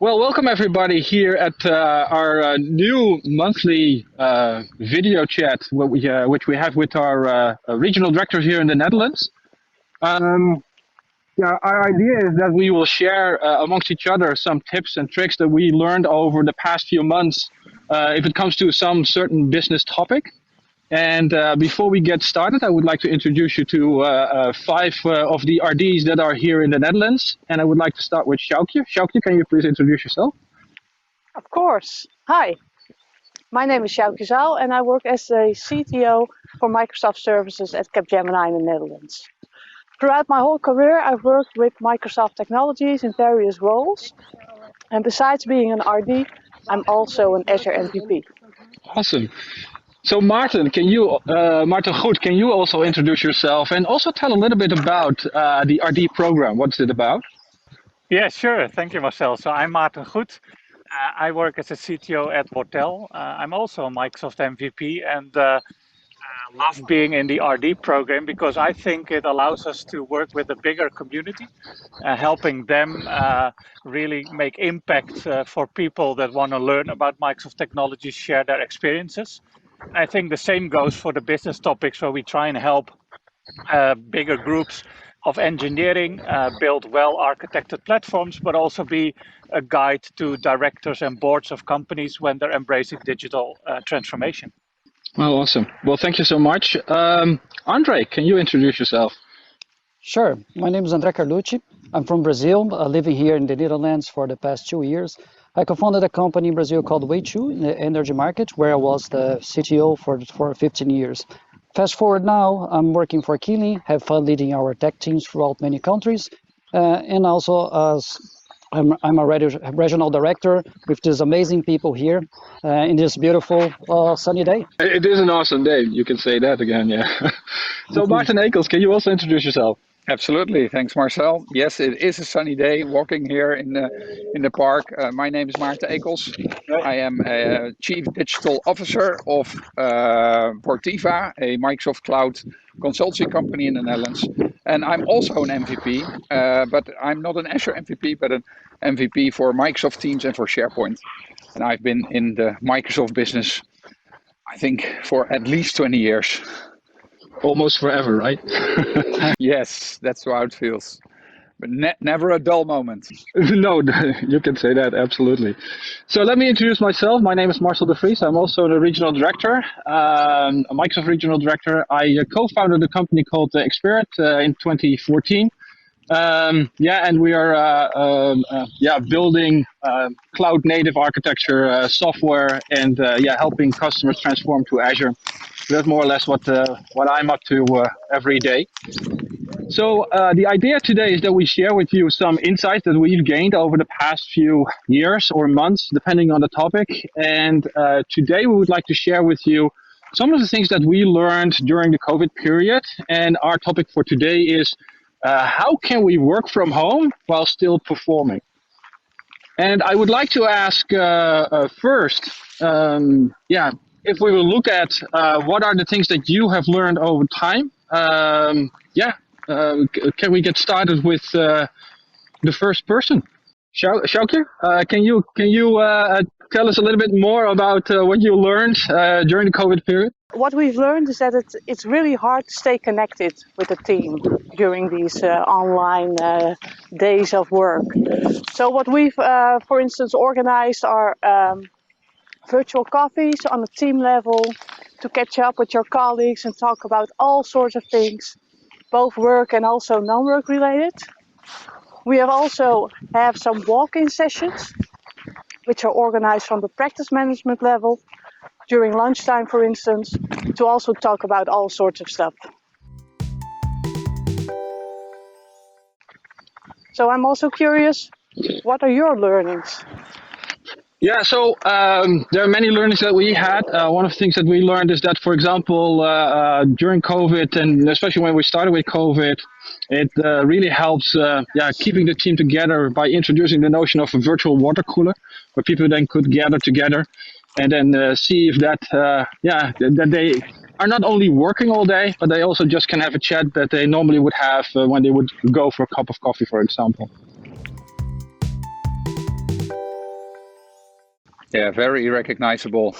Well, welcome everybody here at our new monthly video chat, which we have with our regional directors here in the Netherlands. Our idea is that we will share amongst each other some tips and tricks that we learned over the past few months if it comes to some certain business topic. And before we get started, I would like to introduce you to five of the RDs that are here in the Netherlands. And I would like to start with Sjoukje. Sjoukje, can you please introduce yourself? Of course. Hi, my name is Sjoukje Zaal and I work as the CTO for Microsoft Services at Capgemini in the Netherlands. Throughout my whole career, I've worked with Microsoft technologies in various roles. And besides being an RD, I'm also an Azure MVP. Awesome. So Maarten, Maarten Goet, can you also introduce yourself and also tell a little bit about the RD program? What's it about? Yeah, sure. Thank you, Marcel. So I'm Maarten Goet. I work as a CTO at Hotel. I'm also a Microsoft MVP and love being in the RD program because I think it allows us to work with a bigger community, helping them really make impact for people that want to learn about Microsoft technology, share their experiences. I think the same goes for the business topics where we try and help bigger groups of engineering build well-architected platforms, but also be a guide to directors and boards of companies when they're embracing digital transformation. Oh, awesome. Well, thank you so much. Andre, can you introduce yourself? Sure. My name is Andre Carlucci. I'm from Brazil, living here in the Netherlands for the past 2 years. I co-founded a company in Brazil called Way2 in the energy market, where I was the CTO for 15 years. Fast forward now, I'm working for Keely, have fun leading our tech teams throughout many countries, and also as I'm a regional director with these amazing people here in this beautiful sunny day. It is an awesome day. You can say that again, yeah. So Maarten Eekels, can you also introduce yourself? Absolutely. Thanks, Marcel. Yes, it is a sunny day walking here in the park. My name is Maarten Eekels. I am a Chief Digital Officer of Portiva, a Microsoft Cloud consultancy company in the Netherlands. And I'm also an MVP, but I'm not an Azure MVP, but an MVP for Microsoft Teams and for SharePoint. And I've been in the Microsoft business, I think, for at least 20 years. Almost forever, right? Yes, that's how it feels. But never a dull moment. No, you can say that, absolutely. So let me introduce myself. My name is Marcel Vries. I'm also the regional director, a Microsoft regional director. I co-founded a company called Xperit in 2014. And we are building cloud native architecture software and helping customers transform to Azure. That's more or less what I'm up to every day. So the idea today is that we share with you some insights that we've gained over the past few years or months, depending on the topic. And today we would like to share with you some of the things that we learned during the COVID period. And our topic for today is how can we work from home while still performing? And I would like to ask first, if we will look at what are the things that you have learned over time. Can we get started with the first person? Sjoukje, can you tell us a little bit more about what you learned during the COVID period? What we've learned is that it's really hard to stay connected with the team during these online days of work. So what we've, for instance, organized are virtual coffees on a team level to catch up with your colleagues and talk about all sorts of things, both work and also non-work related. We have also have some walk-in sessions, which are organized from the practice management level during lunchtime, for instance, to also talk about all sorts of stuff. So I'm also curious, what are your learnings? Yeah, so there are many learnings that we had. One of the things that we learned is that, for example, during COVID, and especially when we started with COVID, it really helps keeping the team together by introducing the notion of a virtual water cooler, where people then could gather together and then see if that they are not only working all day, but they also just can have a chat that they normally would have when they would go for a cup of coffee, for example. Yeah, very recognizable.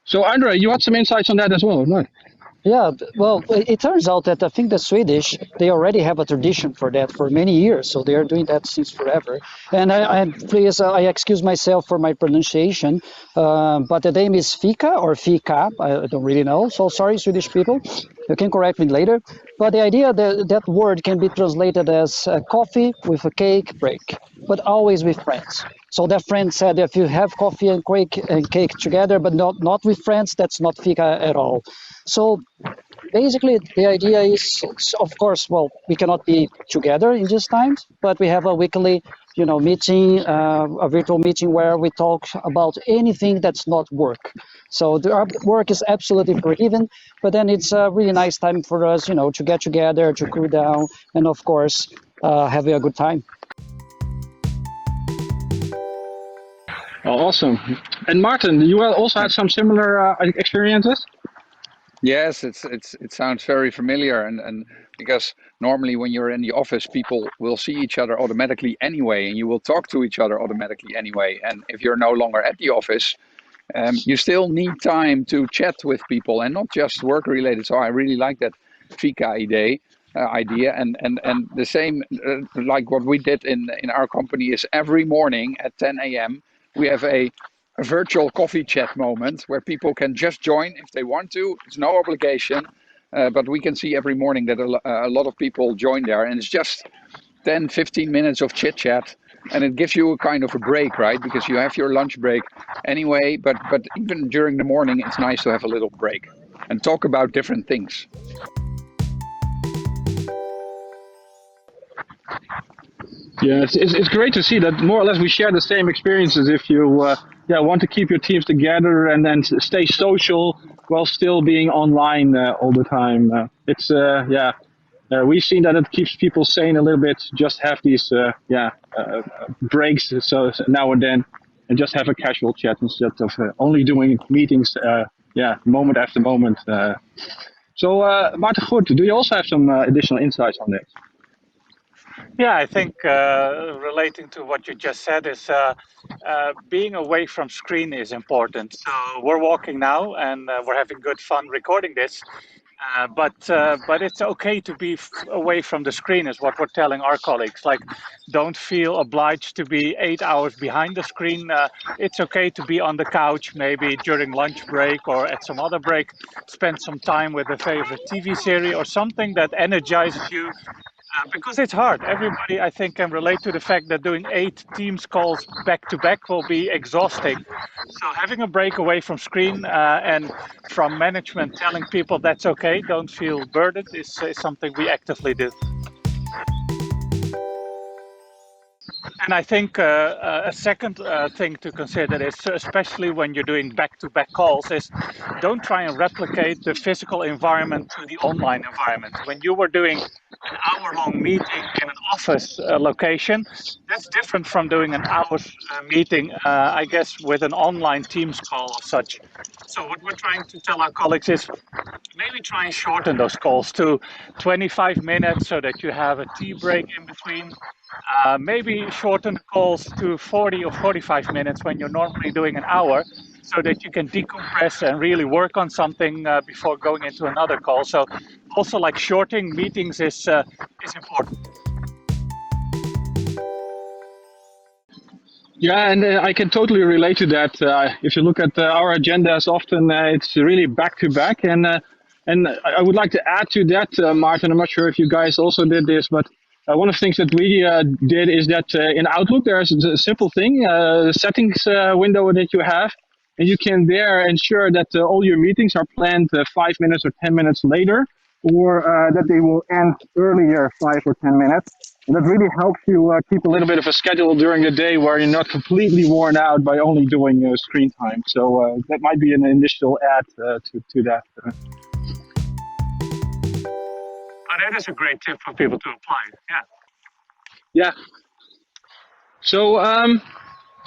So Andre, you had some insights on that as well, or not? Yeah, well, it turns out that I think the Swedish, they already have a tradition for that for many years. So they are doing that since forever. And please, I excuse myself for my pronunciation, but the name is fika or fika. I don't really know. So sorry, Swedish people. You can correct me later. But the idea that that word can be translated as coffee with a cake break, but always with friends. So that friend said if you have coffee and cake together, but not with friends, that's not fika at all. So basically, the idea is, of course, well, we cannot be together in these times, but we have a weekly, meeting, a virtual meeting where we talk about anything that's not work. So our work is absolutely forgiven, but then it's a really nice time for us, to get together, to cool down, and of course, having a good time. Oh, awesome. And Maarten, you also had some similar experiences? Yes, it sounds very familiar, and because normally when you're in the office, people will see each other automatically anyway, and you will talk to each other automatically anyway. And if you're no longer at the office, you still need time to chat with people and not just work related. So I really like that Fika idea, and the same like what we did in our company is every morning at 10 a.m. we have a virtual coffee chat moment where people can just join if they want to. It's no obligation, but we can see every morning that a lot of people join there, and it's just 10-15 minutes of chit chat, and it gives you a kind of a break, right? Because you have your lunch break anyway, but even during the morning it's nice to have a little break and talk about different things. Yeah, it's great to see that more or less we share the same experiences. If you want to keep your teams together and then stay social while still being online all the time, we've seen that it keeps people sane a little bit. Just have these breaks so now and then, and just have a casual chat instead of only doing meetings moment after moment. So Maarten, Goed, do you also have some additional insights on this? Yeah, I think relating to what you just said is being away from screen is important. So we're walking now and we're having good fun recording this. But it's okay to be away from the screen is what we're telling our colleagues. Like, don't feel obliged to be 8 hours behind the screen. It's okay to be on the couch, maybe during lunch break or at some other break. Spend some time with a favorite TV series or something that energizes you, because it's hard. Everybody, I think, can relate to the fact that doing 8 Teams calls back to back will be exhausting. So having a break away from screen and from management telling people that's okay, don't feel burdened, is something we actively do. And I think a second thing to consider is, especially when you're doing back-to-back calls, is don't try and replicate the physical environment to the online environment. When you were doing an hour-long meeting in an office location, that's different from doing an hour's meeting, I guess, with an online Teams call or such. So what we're trying to tell our colleagues is maybe try and shorten those calls to 25 minutes so that you have a tea break in between. Maybe shorten the calls to 40 or 45 minutes when you're normally doing an hour, so that you can decompress and really work on something before going into another call. So also, like, shortening meetings is important. Yeah, and I can totally relate to that. If you look at our agendas, often it's really back to back, and I would like to add to that, Maarten. I'm not sure if you guys also did this, but one of the things that we did is that in Outlook there's a simple thing, settings window that you have, and you can there ensure that all your meetings are planned 5 minutes or 10 minutes later, or that they will end earlier, 5 or 10 minutes. And that really helps you keep a little bit of a schedule during the day where you're not completely worn out by only doing screen time. So that might be an initial add to that. Oh, that is a great tip for people to apply. Yeah. Yeah. So,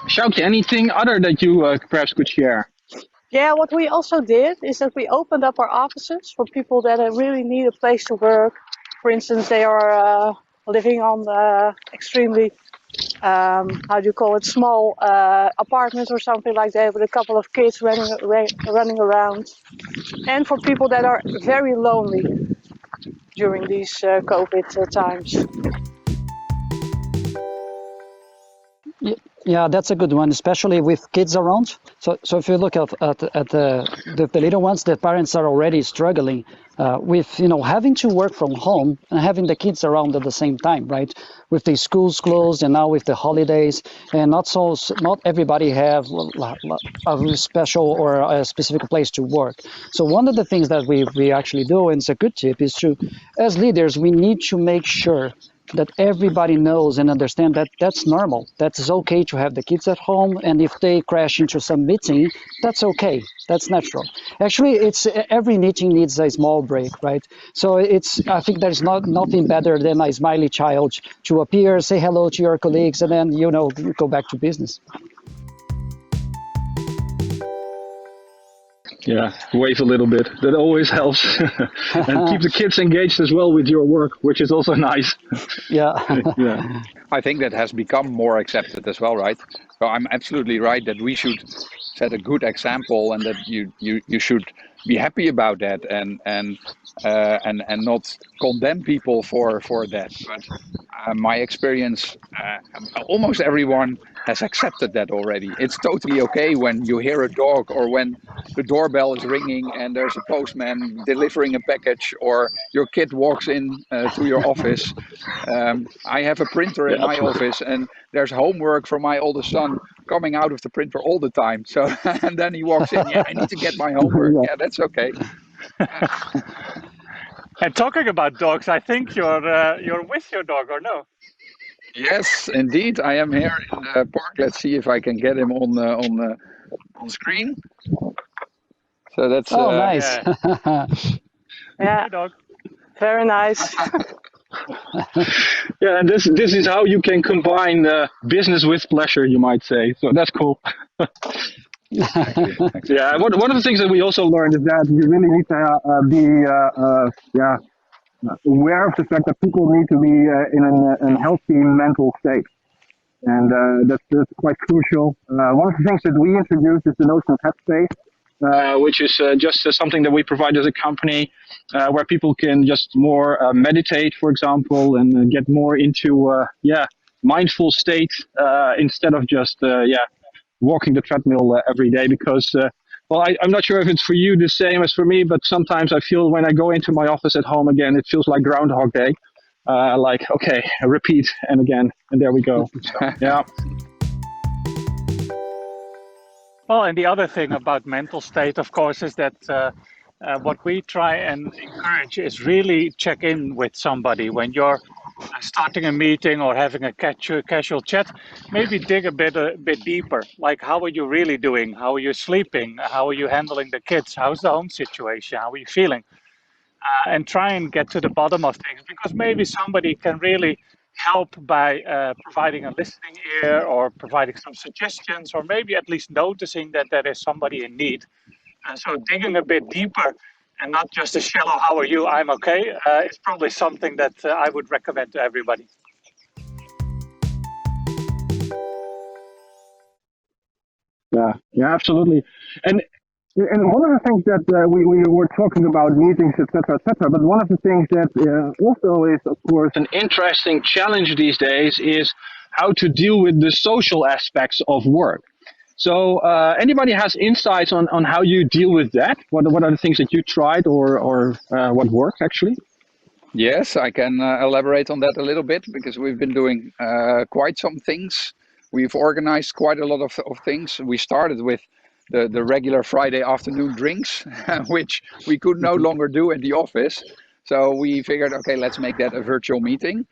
Sjoukje, anything other that you perhaps could share? Yeah, what we also did is that we opened up our offices for people that really need a place to work. For instance, they are living on extremely how do you call it, small apartments or something like that with a couple of kids running around. And for people that are very lonely during these COVID times. Yeah, that's a good one, especially with kids around. So if you look at the little ones, the parents are already struggling with having to work from home and having the kids around at the same time, right? With the schools closed and now with the holidays, and not everybody have a special or a specific place to work. So one of the things that we actually do, and it's a good tip, is to, as leaders, we need to make sure that everybody knows and understand that that's normal. That's okay to have the kids at home, and if they crash into some meeting, that's okay. That's natural. Actually, it's every meeting needs a small break, right? So I think there's nothing better than a smiley child to appear, say hello to your colleagues, and then go back to business. Yeah, wave a little bit. That always helps. And keep the kids engaged as well with your work, which is also nice. Yeah. Yeah. I think that has become more accepted as well, right? So I'm absolutely right that we should set a good example, and that you should be happy about that, and not condemn people for that. But my experience, almost everyone has accepted that already. It's totally okay when you hear a dog, or when the doorbell is ringing and there's a postman delivering a package, or your kid walks in to your office. I have a printer in my office, and there's homework from my oldest son coming out of the printer all the time. So, and then he walks in, yeah, I need to get my homework. Yeah, that's okay. And talking about dogs, I think you're with your dog, or no? Yes, indeed. I am here in the park. Let's see if I can get him on screen. So that's nice. Yeah, Hey, dog. very nice. Yeah, and this is how you can combine business with pleasure, you might say. So that's cool. exactly. Yeah, one of the things that we also learned is that you really need to be aware of the fact that people need to be in a healthy mental state. And that's quite crucial. One of the things that we introduced is the notion of headspace, which is just something that we provide as a company, where people can just more meditate, for example, and get more into mindful state instead of just walking the treadmill every day. Because well, I'm not sure if it's for you the same as for me, but sometimes I feel when I go into my office at home again, it feels like Groundhog Day. Like, okay, repeat and again, and there we go. So, yeah. Well, and the other thing about mental state, of course, is that what we try and encourage is really check in with somebody when you're starting a meeting or having a casual chat. Maybe dig a bit deeper. Like, how are you really doing? How are you sleeping? How are you handling the kids? How's the home situation? How are you feeling? And try and get to the bottom of things, because maybe somebody can really help by providing a listening ear, or providing some suggestions, or maybe at least noticing that there is somebody in need. And so digging a bit deeper, and not just a shallow "how are you, I'm okay," is probably something that I would recommend to everybody. Yeah, absolutely. And one of the things that we were talking about meetings, etc., etc. But one of the things that also is, of course, an interesting challenge these days is how to deal with the social aspects of work. So, anybody has insights on how you deal with that? What are the things that you tried, or what worked actually? Yes, I can elaborate on that a little bit, because we've been doing quite some things. We've organized quite a lot of things. We started with the regular Friday afternoon drinks, which we could no longer do in the office. So we figured, okay, let's make that a virtual meeting.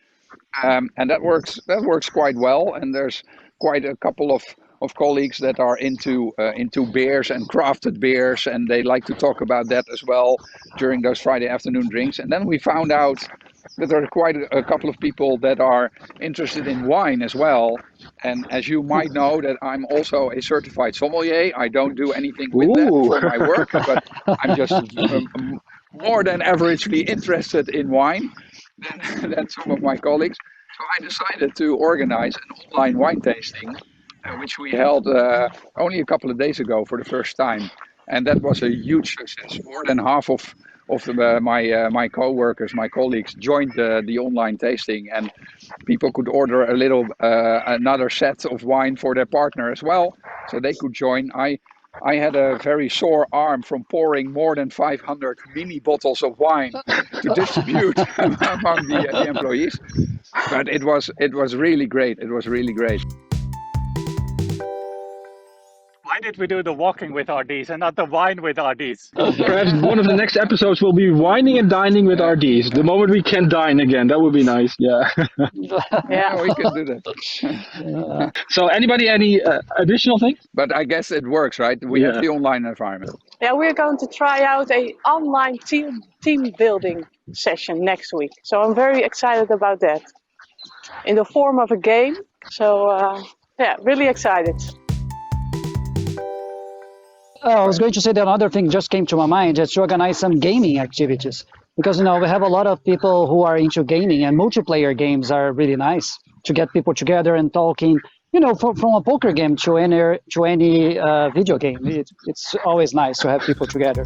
And that works quite well. And there's quite a couple of colleagues that are into beers and crafted beers, and they like to talk about that as well during those Friday afternoon drinks. And then we found out that there are quite a couple of people that are interested in wine as well. And as you might know, that I'm also a certified sommelier. I don't do anything with that for my work, but I'm just more than averagely interested in wine than some of my colleagues. So I decided to organize an online wine tasting, which we held only a couple of days ago for the first time, and that was a huge success. More than half of my co-workers, my colleagues, joined the online tasting, and people could order a little another set of wine for their partner as well, so they could join. I had a very sore arm from pouring more than 500 mini bottles of wine to distribute among the employees, but it was really great. It was really great. Why did we do the walking with RDs and not the wine with RDs? Perhaps one of the next episodes will be wining and dining with RDs. The moment we can dine again, that would be nice. Yeah. Yeah, we can do that. So anybody, any additional things? But I guess it works, right? We have the online environment. Yeah, we're going to try out a online team building session next week. So I'm very excited about that. In the form of a game. So yeah, really excited. I was going to say that another thing just came to my mind is to organize some gaming activities. Because, we have a lot of people who are into gaming, and multiplayer games are really nice to get people together and talking. From a poker game to any video game, it's always nice to have people together.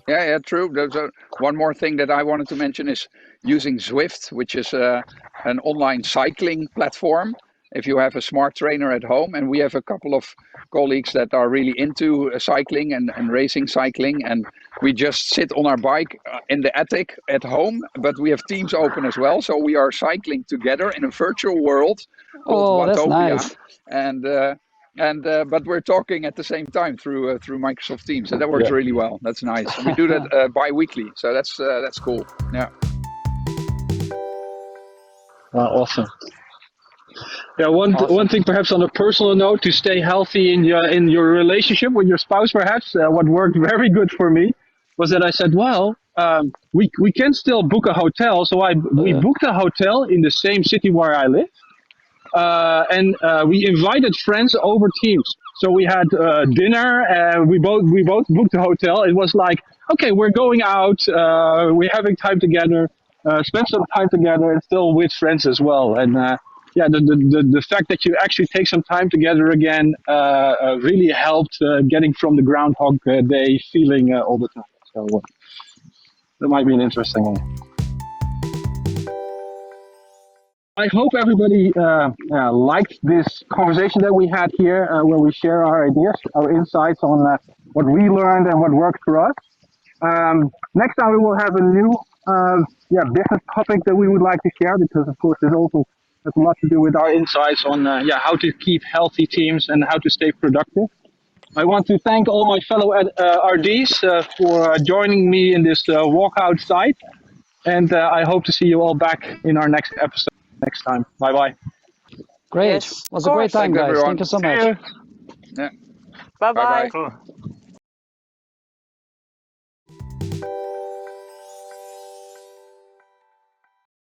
Yeah, true. There's one more thing that I wanted to mention is using Zwift, which is an online cycling platform. If you have a smart trainer at home, and we have a couple of colleagues that are really into cycling and racing cycling, and we just sit on our bike in the attic at home, but we have Teams open as well, so we are cycling together in a virtual world called That's Watopia, nice. but we're talking at the same time through Microsoft Teams, so that works really well. That's nice. We do that bi-weekly, so that's cool. Yeah. Awesome. Yeah, one thing perhaps on a personal note, to stay healthy in your relationship with your spouse, perhaps what worked very good for me was that I said, well, we can still book a hotel, so we booked a hotel in the same city where I live, and we invited friends over Teams. So we had dinner, and we both booked a hotel. It was like, okay, we're going out, we're having time together, spend some time together, and still with friends as well, and. Yeah, the fact that you actually take some time together again really helped getting from the Groundhog Day feeling all the time. So that might be an interesting one. I hope everybody liked this conversation that we had here, where we share our ideas, our insights on what we learned and what worked for us. Next time we will have a new business topic that we would like to share, because of course it also has a lot to do with our insights on how to keep healthy teams and how to stay productive. I want to thank all my fellow RDs for joining me in this walkout site, and I hope to see you all back in our next episode next time. Bye-bye. Great. Yes, It was a great time, Thanks, guys. everyone. Thank you so much. Yeah. Bye-bye. Cool.